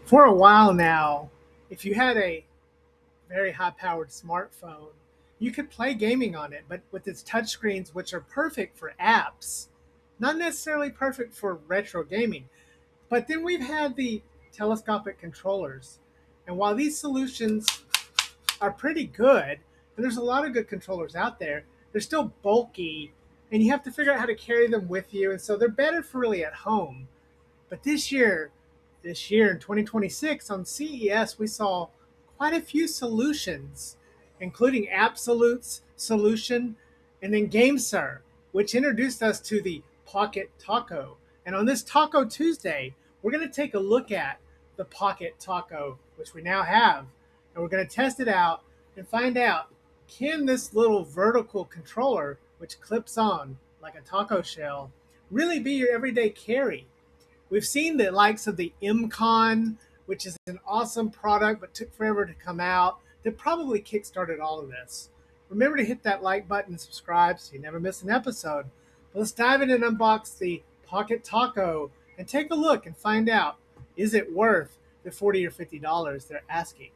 For a while now, if you had a very high powered smartphone, you could play gaming on it, but with its touchscreens, which are perfect for apps, not necessarily perfect for retro gaming. But then we've had the telescopic controllers. And while these solutions are pretty good, and there's a lot of good controllers out there, they're still bulky and you have to figure out how to carry them with you. And so they're better for really at home. But this year in 2026 on CES, we saw quite a few solutions, including Absolute's solution and then Gamesir, which introduced us to the Pocket Taco. And on this Taco Tuesday, we're going to take a look at the Pocket Taco, which we now have, and we're going to test it out and find out, can this little vertical controller, which clips on like a taco shell, really be your everyday carry? We've seen the likes of the MCon, which is an awesome product but took forever to come out, that probably kickstarted all of this. Remember to hit that like button and subscribe so you never miss an episode. But let's dive in and unbox the Pocket Taco and take a look and find out, is it worth the $40 or $50 they're asking?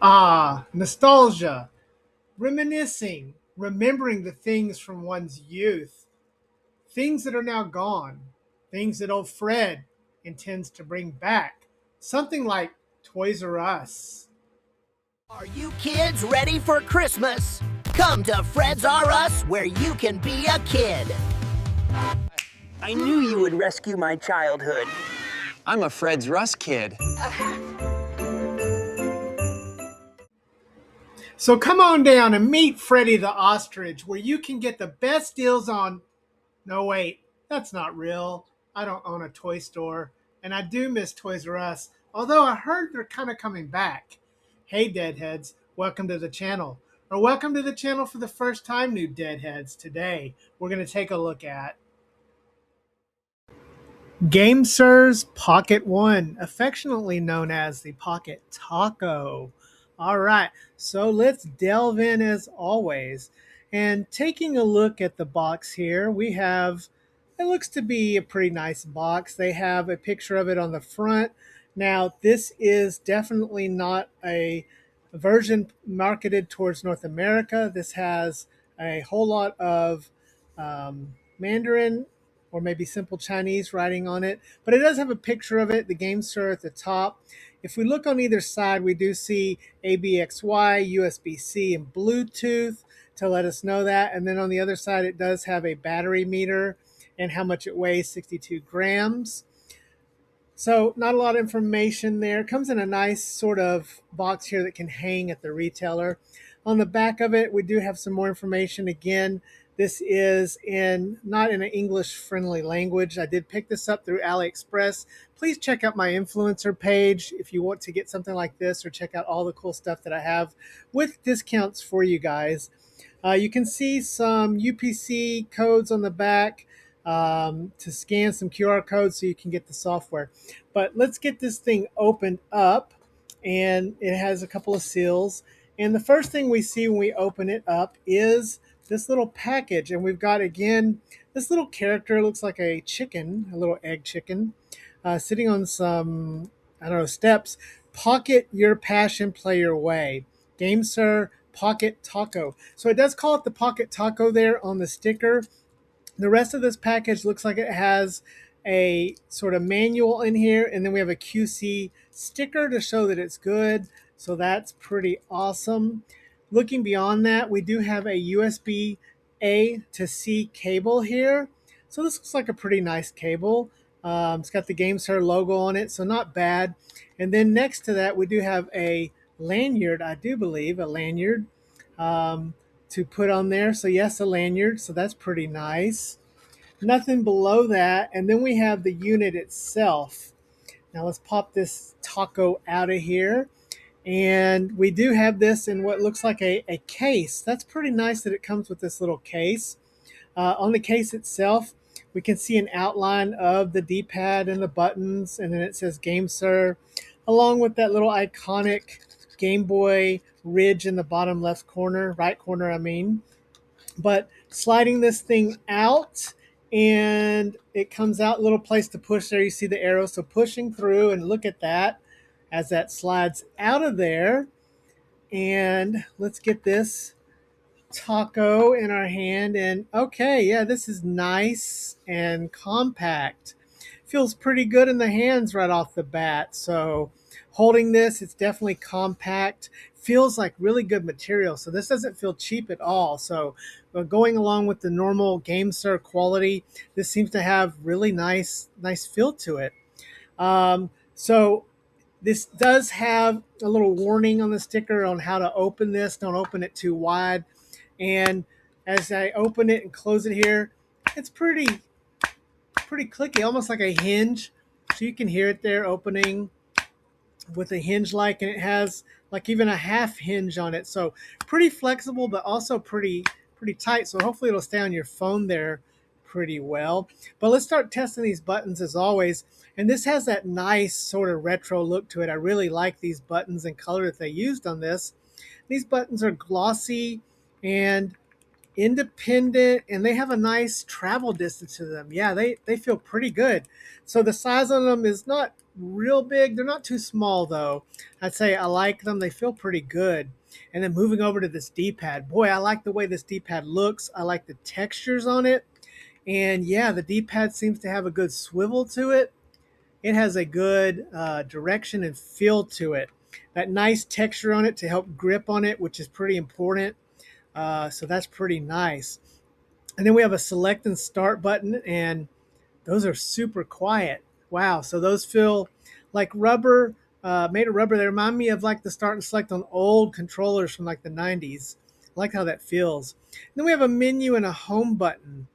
Ah, nostalgia, reminiscing, remembering the things from one's youth, things that are now gone, things that old Fred intends to bring back. Something like Toys R Us. Are you kids ready for Christmas? Come to Fred's R Us where you can be a kid. I knew you would rescue my childhood. I'm a Fred's Russ kid. So come on down and meet Freddy the Ostrich, where you can get the best deals on. No, wait, that's not real. I don't own a toy store, and I do miss Toys R Us, although I heard they're kind of coming back. Hey, Deadheads, welcome to the channel. Or welcome to the channel for the first time, new Deadheads. Today, we're going to take a look at Gamesir's Pocket One, affectionately known as the Pocket Taco. All right, so let's delve in as always. And taking a look at the box here, we have, it looks to be a pretty nice box. They have a picture of it on the front. Now, this is definitely not a version marketed towards North America. This has a whole lot of Mandarin or maybe simple Chinese writing on it, but it does have a picture of it, the Gamesir at the top. If we look on either side, we do see ABXY, USB-C, and Bluetooth to let us know that. And then on the other side, it does have a battery meter and how much it weighs, 62 grams. So not a lot of information there. It comes in a nice sort of box here that can hang at the retailer. On the back of it, we do have some more information. Again, this is not in an English-friendly language. I did pick this up through AliExpress. Please check out my influencer page if you want to get something like this, or check out all the cool stuff that I have with discounts for you guys. You can see some UPC codes on the back to scan some QR codes so you can get the software. But let's get this thing opened up, and it has a couple of seals. And the first thing we see when we open it up is this little package, and we've got, again, this little character. Looks like a chicken, a little egg chicken, sitting on some, I don't know, steps. Pocket your passion, play your way. Gamesir Pocket Taco. So it does call it the Pocket Taco there on the sticker. The rest of this package looks like it has a sort of manual in here, and then we have a QC sticker to show that it's good. So that's pretty awesome. Looking beyond that, we do have a USB A to C cable here. So this looks like a pretty nice cable. It's got the Gamesir logo on it, so not bad. And then next to that, we do have a lanyard, I do believe, a lanyard to put on there. So yes, a lanyard, so that's pretty nice. Nothing below that. And then we have the unit itself. Now let's pop this taco out of here. And we do have this in what looks like a case. That's pretty nice that it comes with this little case. On the case itself, We can see an outline of the D-pad and the buttons, and then it says Gamesir, along with that little iconic Game Boy ridge in the bottom left corner, right corner, I mean. But sliding this thing out, and it comes out, a little place to push there. You see the arrow, so pushing through, and look at that as that slides out of there. And let's get this taco in our hand, and okay, yeah, this is nice and compact. Feels pretty good in the hands right off the bat. So holding this, it's definitely compact, feels like really good material, so this doesn't feel cheap at all. So going along with the normal Gamesir quality, this seems to have really nice feel to it. So this does have a little warning on the sticker on how to open this. Don't open it too wide. And as I open it and close it here, it's pretty clicky, almost like a hinge. So you can hear it there opening with a hinge like, and it has like even a half hinge on it. So pretty flexible, but also pretty tight. So hopefully it'll stay on your phone there pretty well. But let's start testing these buttons as always. And this has that nice sort of retro look to it. I really like these buttons and color that they used on this. These buttons are glossy and independent, and they have a nice travel distance to them. Yeah, they feel pretty good. So the size on them is not real big. They're not too small though. I'd say I like them. They feel pretty good. And then moving over to this D-pad, boy, I like the way this D-pad looks. I like the textures on it. And yeah, the D-pad seems to have a good swivel to it. It has a good direction and feel to it. That nice texture on it to help grip on it, which is pretty important. So that's pretty nice. And then we have a select and start button, and those are super quiet. Wow. So those feel like rubber, made of rubber. They remind me of like the start and select on old controllers from like the 90s. I like how that feels. And then we have a menu and a home button.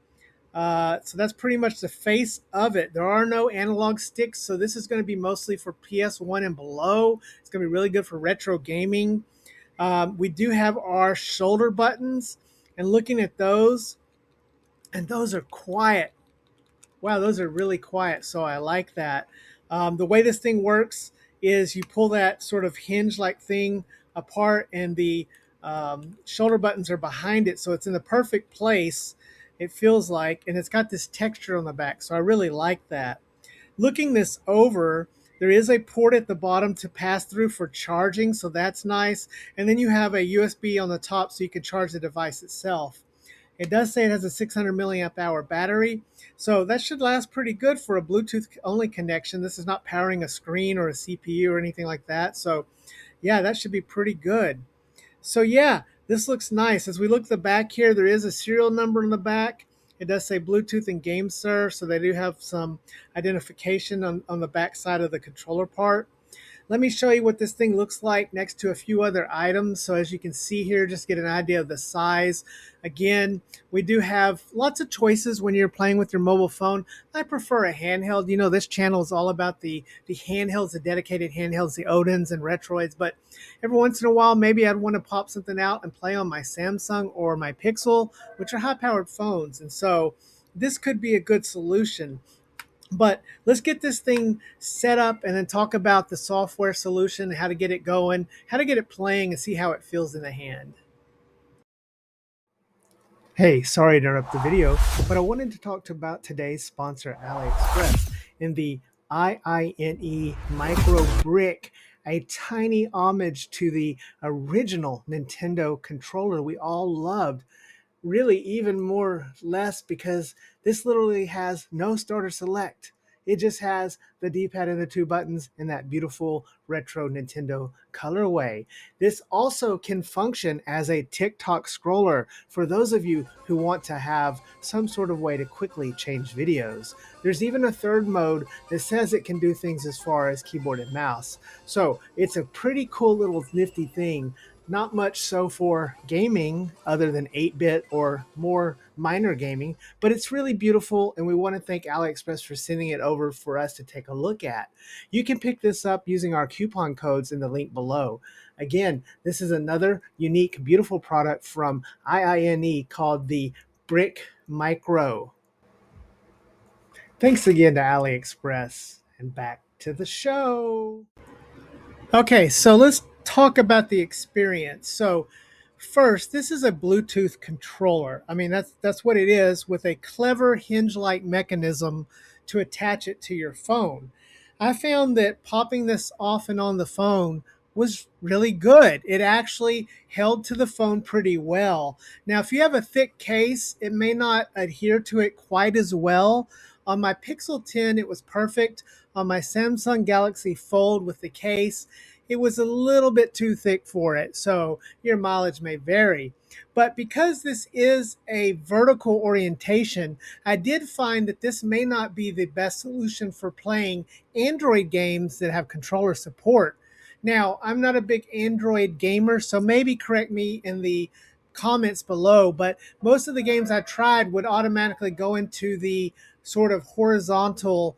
So that's pretty much the face of it. There are no analog sticks, so this is going to be mostly for PS1 and below. It's going to be really good for retro gaming. We do have our shoulder buttons, and looking at those, and those are quiet. Wow, those are really quiet, so I like that. The way this thing works is you pull that sort of hinge-like thing apart, and the shoulder buttons are behind it, so it's in the perfect place, it feels like, and it's got this texture on the back, so I really like that. Looking this over, there is a port at the bottom to pass through for charging, so that's nice. And then you have a USB on the top so you can charge the device itself. It does say it has a 600 milliamp hour battery, so that should last pretty good for a Bluetooth only connection. This is not powering a screen or a CPU or anything like that. So yeah, that should be pretty good. So yeah, this looks nice. As we look at the back here, there is a serial number on the back. It does say Bluetooth and Gamesir, so they do have some identification on the back side of the controller part. Let me show you what this thing looks like next to a few other items. So as you can see here, just get an idea of the size. Again, we do have lots of choices when you're playing with your mobile phone. I prefer a handheld. You know, this channel is all about the handhelds, the dedicated handhelds, the Odins and Retroids. But every once in a while, maybe I'd want to pop something out and play on my Samsung or my Pixel, which are high-powered phones. And so this could be a good solution. But let's get this thing set up and then talk about the software solution, how to get it going, how to get it playing, and see how it feels in the hand. Hey, sorry to interrupt the video, but I wanted to talk about today's sponsor, AliExpress, in the IINE Micro Brick, a tiny homage to the original Nintendo controller we all loved. Really even more less because this literally has no starter select. It just has the D-pad and the two buttons in that beautiful retro Nintendo colorway. This also can function as a TikTok scroller for those of you who want to have some sort of way to quickly change videos. There's even a third mode that says it can do things as far as keyboard and mouse. So it's a pretty cool little nifty thing. Not much so for gaming other than 8-bit or more minor gaming, but it's really beautiful, and we want to thank AliExpress for sending it over for us to take a look at. You can pick this up using our coupon codes in the link below. Again, this is another unique, beautiful product from IINE called the Brick Micro. Thanks again to AliExpress. And back to the show. Okay, so let's talk about the experience. So, first, this is a Bluetooth controller. I mean, that's what it is, with a clever hinge-like mechanism to attach it to your phone. I found that popping this off and on the phone was really good. It actually held to the phone pretty well. Now, if you have a thick case, it may not adhere to it quite as well. On my Pixel 10, it was perfect. On my Samsung Galaxy Fold with the case, it was a little bit too thick for it, so your mileage may vary. But because this is a vertical orientation, I did find that this may not be the best solution for playing Android games that have controller support. Now, I'm not a big Android gamer, so maybe correct me in the comments below, but most of the games I tried would automatically go into the sort of horizontal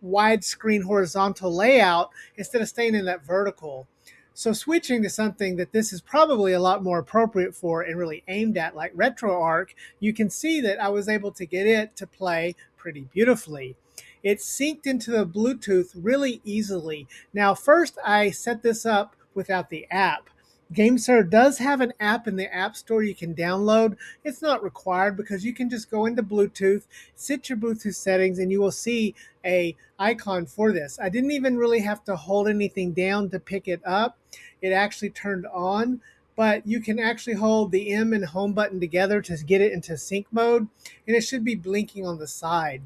widescreen horizontal layout instead of staying in that vertical. So switching to something that this is probably a lot more appropriate for and really aimed at, like RetroArch, you can see that I was able to get it to play pretty beautifully. It synced into the Bluetooth really easily. Now, first I set this up without the app. Gamesir does have an app in the App Store you can download. It's not required because you can just go into Bluetooth, set your Bluetooth settings, and you will see a icon for this. I didn't even really have to hold anything down to pick it up. It actually turned on, but you can actually hold the M and home button together to get it into sync mode, and it should be blinking on the side.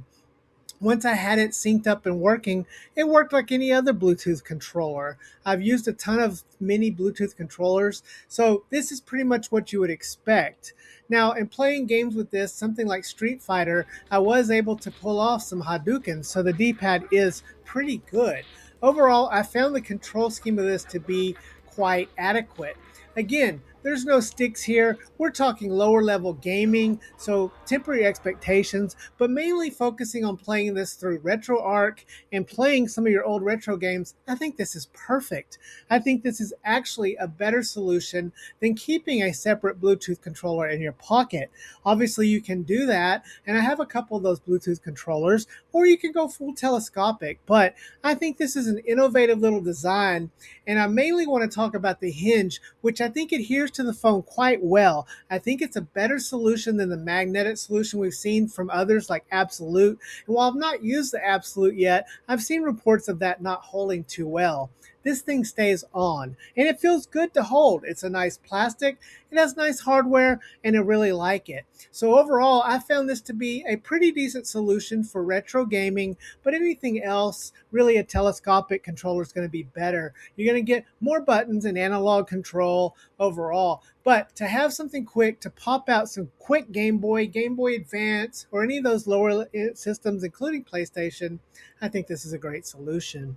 Once I had it synced up and working, it worked like any other Bluetooth controller. I've used a ton of mini Bluetooth controllers, so this is pretty much what you would expect. Now, in playing games with this, something like Street Fighter, I was able to pull off some Hadoukens, so the D-pad is pretty good. Overall, I found the control scheme of this to be quite adequate. Again, there's no sticks here. We're talking lower level gaming, so temper your expectations, but mainly focusing on playing this through RetroArch and playing some of your old retro games. I think this is perfect. I think this is actually a better solution than keeping a separate Bluetooth controller in your pocket. Obviously, you can do that, and I have a couple of those Bluetooth controllers, or you can go full telescopic, but I think this is an innovative little design, and I mainly want to talk about the hinge, which I think adheres to the phone quite well. I think it's a better solution than the magnetic solution we've seen from others like Absolute. And while I've not used the Absolute yet, I've seen reports of that not holding too well. This thing stays on and it feels good to hold. It's a nice plastic, it has nice hardware, and I really like it. So overall, I found this to be a pretty decent solution for retro gaming, but anything else, really a telescopic controller is going to be better. You're going to get more buttons and analog control overall. But to have something quick to pop out some quick Game Boy, Game Boy Advance, or any of those lower systems, including PlayStation, I think this is a great solution.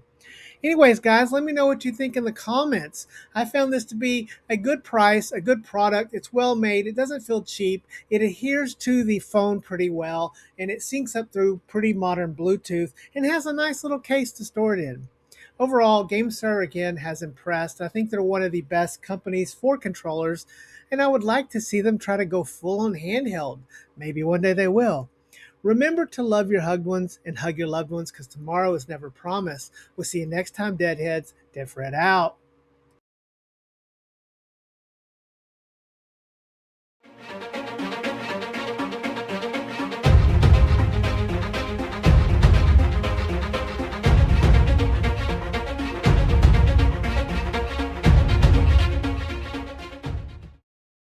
Anyways, guys, let me know what you think in the comments. I found this to be a good price, a good product. It's well made. It doesn't feel cheap. It adheres to the phone pretty well, and it syncs up through pretty modern Bluetooth and has a nice little case to store it in. Overall, Gamesir again has impressed. I think they're one of the best companies for controllers, and I would like to see them try to go full on handheld. Maybe one day they will. Remember to love your hugged ones and hug your loved ones because tomorrow is never promised. We'll see you next time, Deadheads. Dead Fred out.